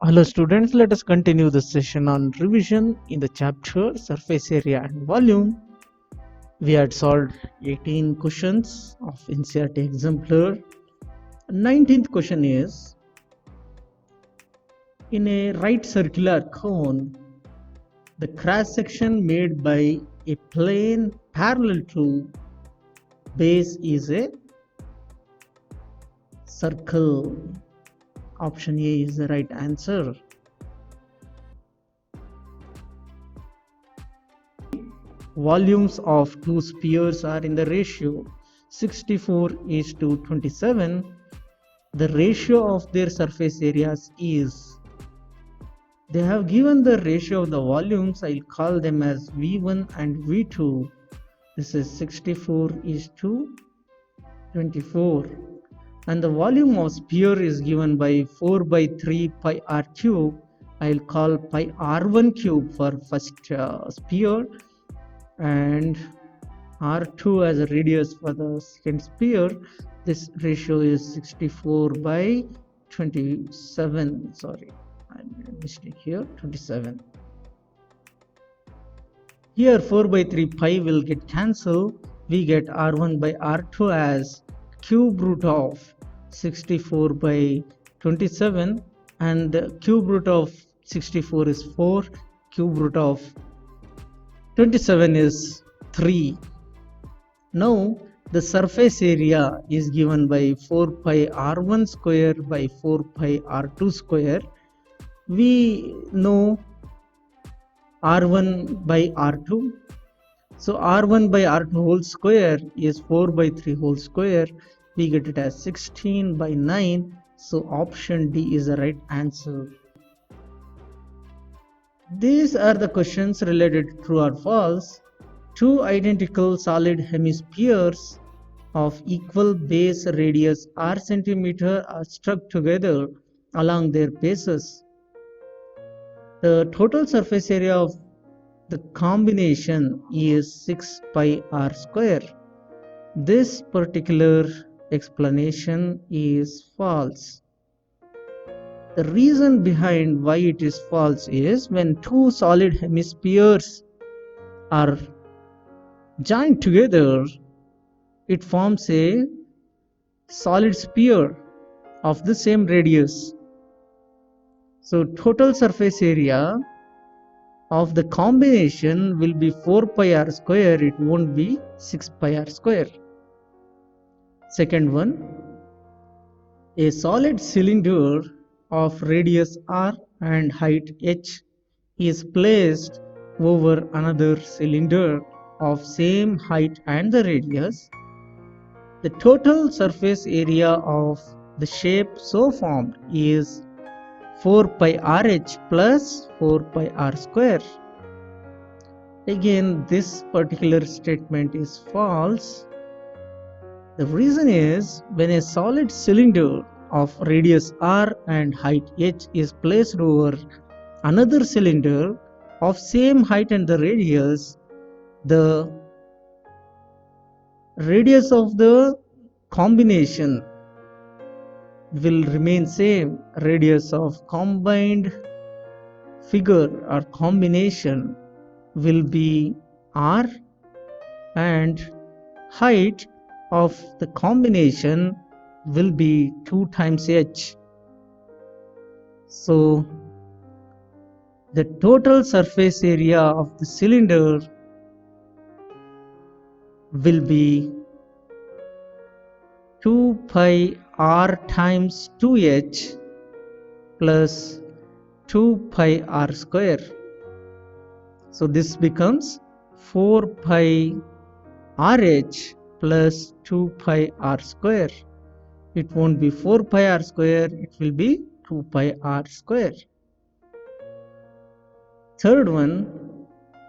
Hello students, let us continue the session on revision in the chapter surface area and volume. We had solved 18 questions of NCERT exemplar. 19th question is, in a right circular cone, the cross section made by a plane parallel to base is a circle. Option A is the right answer. Volumes of two spheres are in the ratio 64:27. The ratio of their surface areas is, they have given the ratio of the volumes. I'll call them as V1 and V2. This is 64:24, and the volume of sphere is given by 4 by 3 pi r cube. I'll call pi r1 cube for first sphere and r2 as a radius for the second sphere. This ratio is 64/27. Sorry, I made a mistake here. 27. Here 4 by 3 pi will get cancelled. We get r1 by r2 as cube root of 64/27, and the cube root of 64 is 4, cube root of 27 is 3. Now the surface area is given by 4 pi r1 square by 4 pi r2 square. We know r1 by r2. So r1 by r2 whole square is 4 by 3 whole square. We get it as 16/9. So option D is the right answer. These are the questions related to true or false. Two identical solid hemispheres of equal base radius r centimeter are stuck together along their bases. The total surface area of the combination is 6 pi r square. This particular explanation is false. The reason behind why it is false is, when two solid hemispheres are joined together, it forms a solid sphere of the same radius. So total surface area of the combination will be 4 pi r square. It won't be 6 pi r square. Second one, a solid cylinder of radius r and height h is placed over another cylinder of same height and the radius. The total surface area of the shape so formed is 4 pi rh plus 4 pi r square. Again, this particular statement is false. The reason is, when a solid cylinder of radius r and height h is placed over another cylinder of same height and the radius, the radius of the combination will remain same. Radius of combined figure or combination will be r, and height of the combination will be 2 times h. So the total surface area of the cylinder will be 2 pi r times 2h plus 2 pi r square. So this becomes 4 pi rh plus 2 pi r square. It won't be 4 pi r square, it will be 2 pi r square. Third one,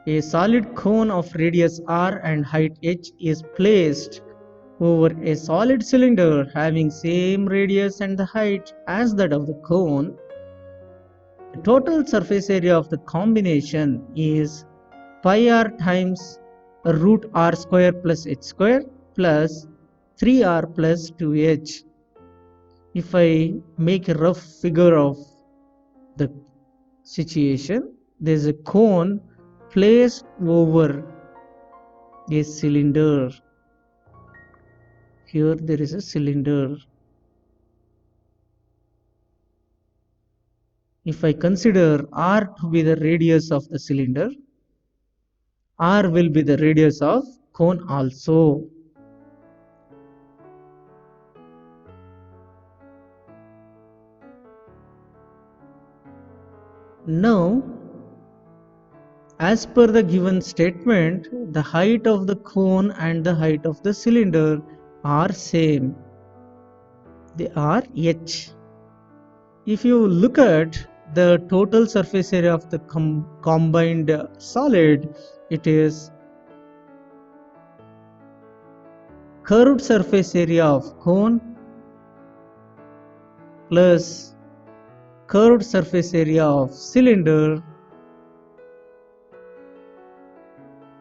a solid cone of radius r and height h is placed over a solid cylinder having same radius and the height as that of the cone. The total surface area of the combination is pi r times root r square plus h square plus 3r plus 2h. If I make a rough figure of the situation, there is a cone placed over a cylinder. Here there is a cylinder. If I consider r to be the radius of the cylinder, r will be the radius of cone also. Now, as per the given statement, the height of the cone and the height of the cylinder are same. They are h. If you look at the total surface area of the combined solid, it is curved surface area of cone plus curved surface area of cylinder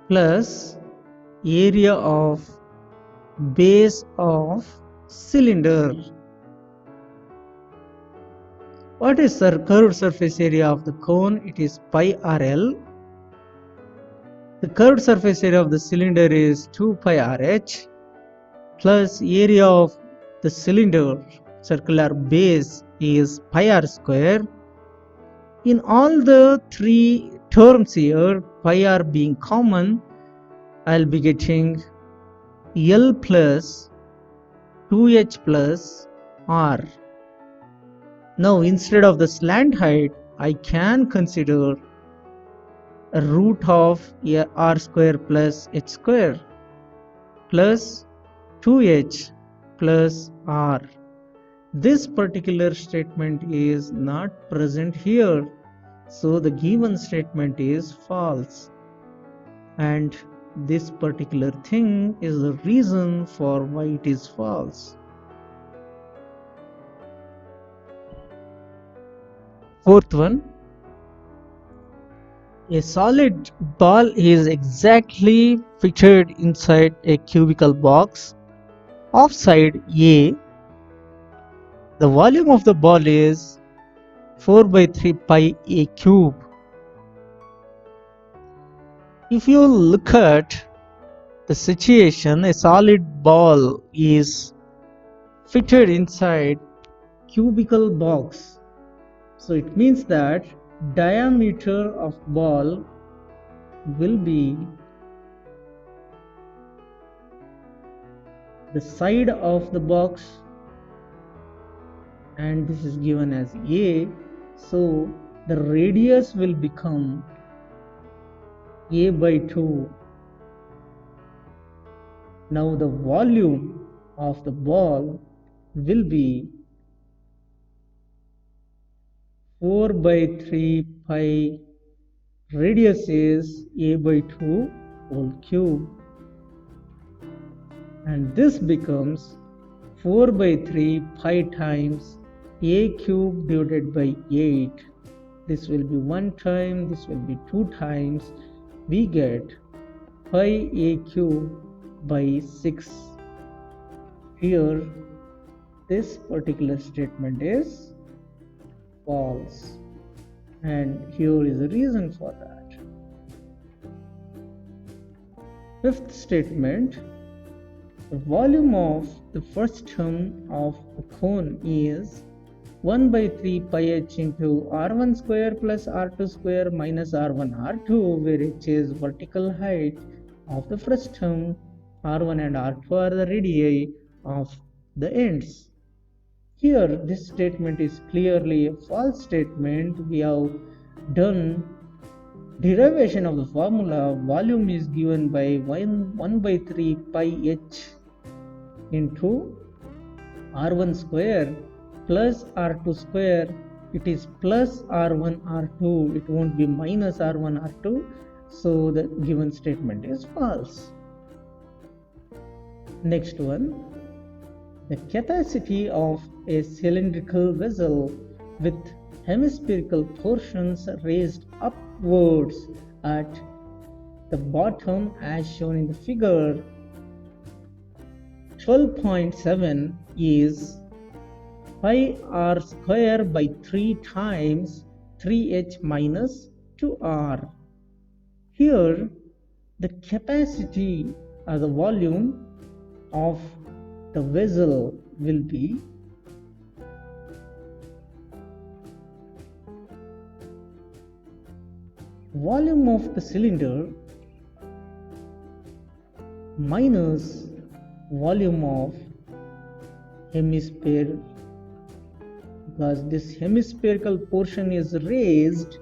plus area of base of cylinder. What is the curved surface area of the cone? It is pi RL. The curved surface area of the cylinder is 2 pi RH plus area of the cylinder circular base is pi r square. In all the three terms here, pi r being common, I'll be getting L plus 2h plus r. Now instead of the slant height, I can consider a root of r square plus h square plus 2h plus r. This particular statement is not present here, so the given statement is false, and this particular thing is the reason for why it is false. Fourth one, a solid ball is exactly fitted inside a cubical box of side A. The volume of the ball is 4 by 3 pi a cube. If you look at the situation, a solid ball is fitted inside cubical box. So it means that diameter of ball will be the side of the box, and this is given as A, so the radius will become A by 2. Now the volume of the ball will be 4 by 3 pi, radius is A by 2 whole cube, and this becomes 4 by 3 pi times a cube divided by 8. This will be 1 time, this will be 2 times. We get pi a cube by 6. Here, this particular statement is false, and here is the reason for that. Fifth statement, the volume of the first term of a cone is 1 by 3 pi h into r1 square plus r2 square minus r1 r2, where h is vertical height of the first term, r1 and r2 are the radii of the ends. Here this statement is clearly a false statement. We have done derivation of the formula. Volume is given by 1 by 3 pi h into r1 square plus r2 square. It is plus r1 r2, it won't be minus r1 r2, so the given statement is false. Next one, the capacity of a cylindrical vessel with hemispherical portions raised upwards at the bottom as shown in the figure 12.7 is pi r square by 3 times 3h minus 2r. Here the capacity or the volume of the vessel will be volume of the cylinder minus volume of hemisphere, because this hemispherical portion is raised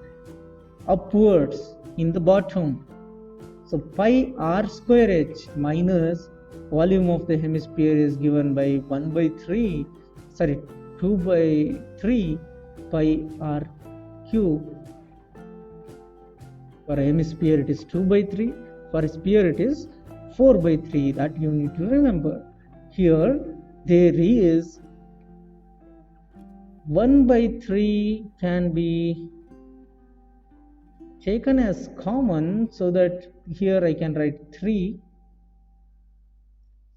upwards in the bottom. So pi r square h minus volume of the hemisphere is given by 2 by 3 pi r cube. For a hemisphere it is 2 by 3, for a sphere it is 4 by 3, that you need to remember. Here there is 1 by 3 can be taken as common, so that here I can write 3.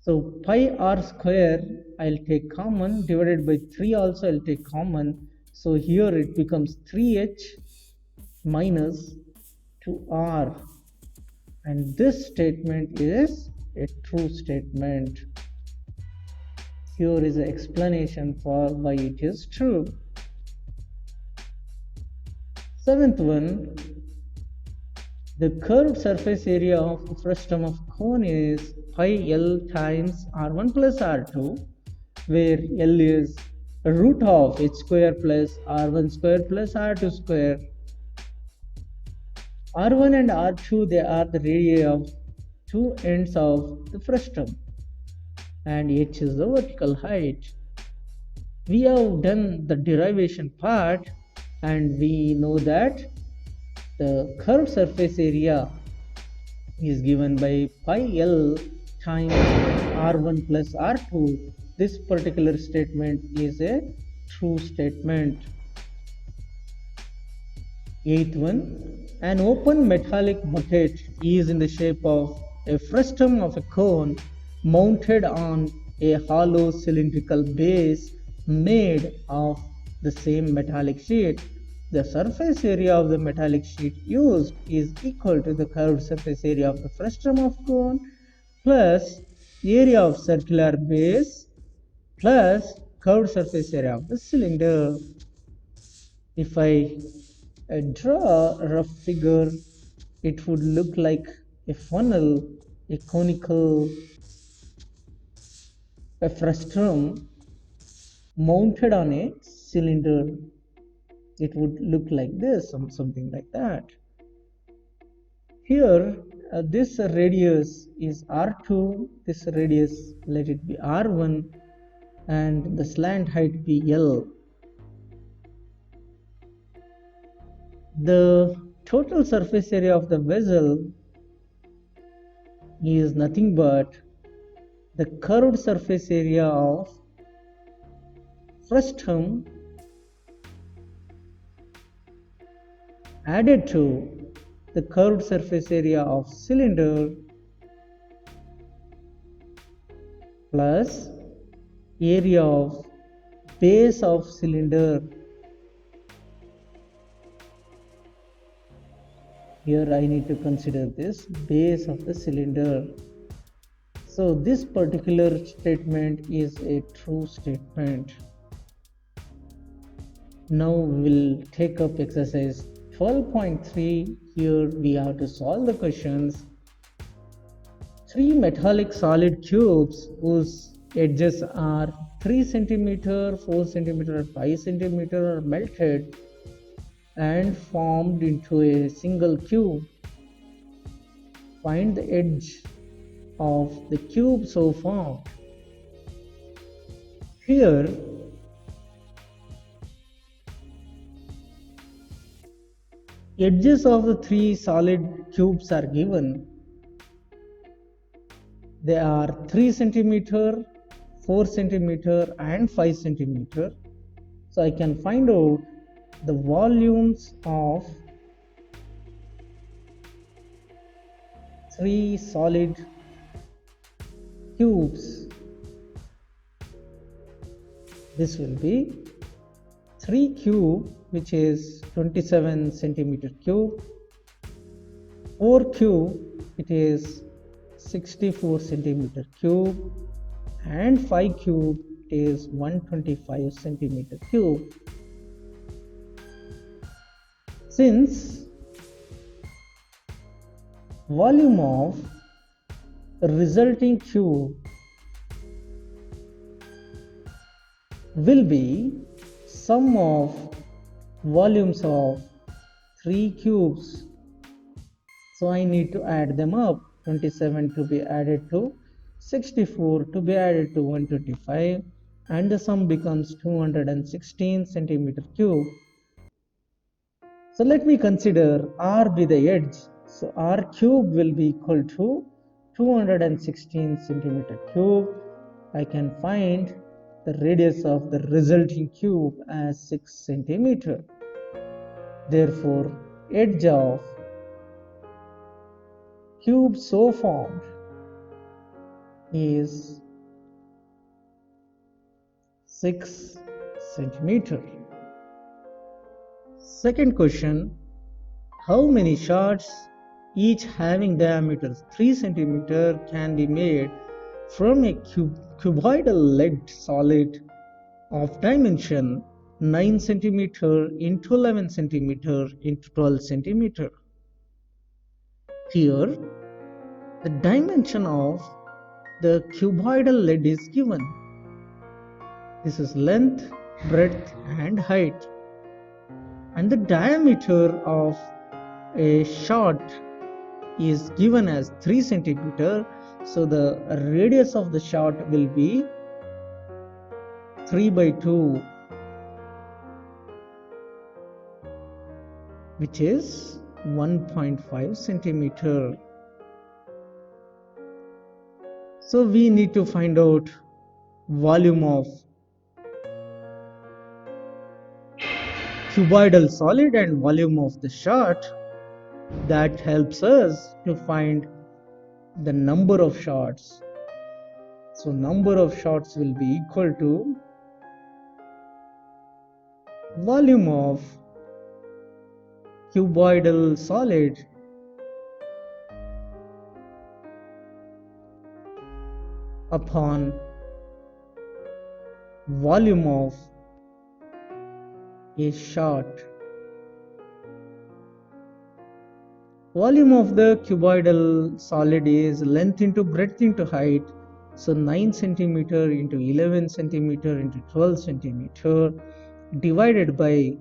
So pi r square I'll take common, divided by 3 also I'll take common. So here it becomes 3h minus 2r, and this statement is a true statement. Here is an explanation for why it is true. Seventh one, the curved surface area of the frustum of cone is pi L times R1 plus R2, where L is root of h square plus R1 square plus R2 square. R1 and R2, they are the radii of two ends of the frustum, and h is the vertical height. We have done the derivation part, and we know that the curved surface area is given by pi L times R1 plus R2. This particular statement is a true statement. Eighth one, an open metallic bucket is in the shape of a frustum of a cone mounted on a hollow cylindrical base made of the same metallic sheet. The surface area of the metallic sheet used is equal to the curved surface area of the frustum of cone plus area of circular base plus curved surface area of the cylinder. If I draw a rough figure, it would look like a funnel, a conical frustum mounted on a cylinder. It would look like this, something like that. Here this radius is R2, this radius let it be R1, and the slant height be L. The total surface area of the vessel is nothing but the curved surface area of frustum added to the curved surface area of cylinder plus area of base of cylinder. Here I need to consider this base of the cylinder. So this particular statement is a true statement. Now we will take up exercise 12.3. Here we have to solve the questions. Three metallic solid cubes whose edges are 3 cm, 4 cm, or 5 cm are melted and formed into a single cube. Find the edge of the cube so formed. Here edges of the three solid cubes are given. They are 3 cm, 4 cm and 5 cm. So I can find out the volumes of three solid cubes. This will be 3 cube, which is 27 centimeter cube. 4 cube, it is 64 centimeter cube, and 5 cube is 125 centimeter cube. Since volume of resulting cube will be sum of volumes of 3 cubes, so I need to add them up. 27 to be added to 64 to be added to 125, and the sum becomes 216 centimeter cube. So let me consider R be the edge. So R cube will be equal to 216 centimeter cube. I can find the radius of the resulting cube as 6 centimeter. Therefore, edge of cube so formed is 6 centimeter. Second question, how many shards, each having diameter 3 centimeter, can be made from a cuboidal lead solid of dimension 9 centimeter into 11 centimeter into 12 centimeter? Here, the dimension of the cuboidal lead is given. This is length, breadth, and height. And the diameter of a shot is given as 3 centimeter. So the radius of the shot will be 3 by 2, which is 1.5 centimeter. So we need to find out volume of cuboidal solid and volume of the shot. That helps us to find the number of shots. So number of shots will be equal to volume of cuboidal solid upon volume of a shot. Volume of the cuboidal solid is length into breadth into height. So 9 centimeter into 11 centimeter into 12 centimeter divided by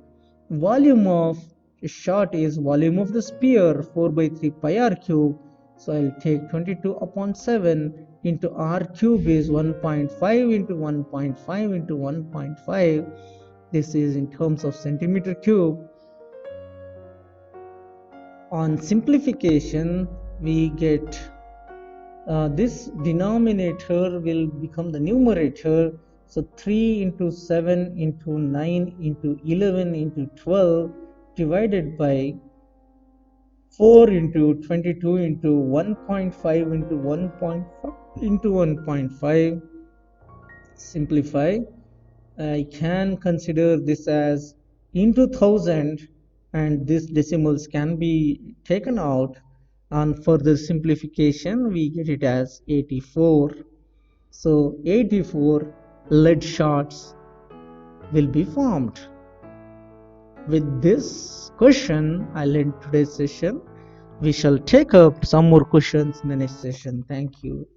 volume of a shot is volume of the sphere 4 by 3 pi r cube. So I'll take 22 upon 7 into r cube is 1.5 into 1.5 into 1.5. This is in terms of centimeter cube. On simplification, we get this denominator will become the numerator. So 3 into 7 into 9 into 11 into 12 divided by 4 into 22 into 1.5 into 1.5 into 1.5. Simplify. I can consider this as into 1000, and these decimals can be taken out. On further simplification, we get it as 84. So 84 lead shots will be formed. With this question, I'll end today's session. We shall take up some more questions in the next session. Thank you.